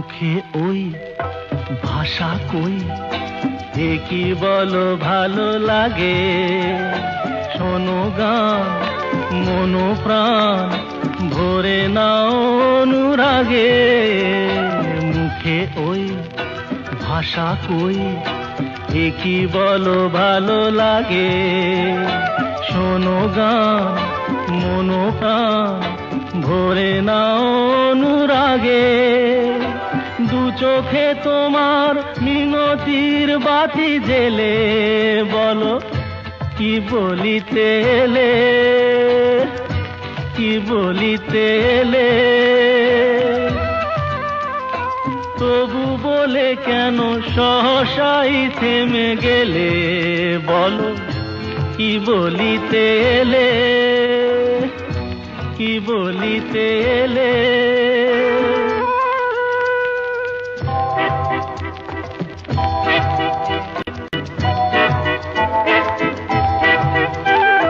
মুখে ওই ভাষা কই, এ কি বলো ভালো লাগে। শোনো গান মনো প্রাণ ভরে নাও অনুরাগে। মুখে ওই ভাষা কই, এ কি বলো ভালো লাগে। শোনো গান মনো প্রাণ ভরে নাও অনুরাগে। দু চোখে তোমার মিনতির বাতি জেলে বলো কি বলিতে এলে, কি বলিতে এলে। তবু বলে কেন সহসাই থেমে গেলে, বলো কি বলিতে এলে, কি বলিতে এলে।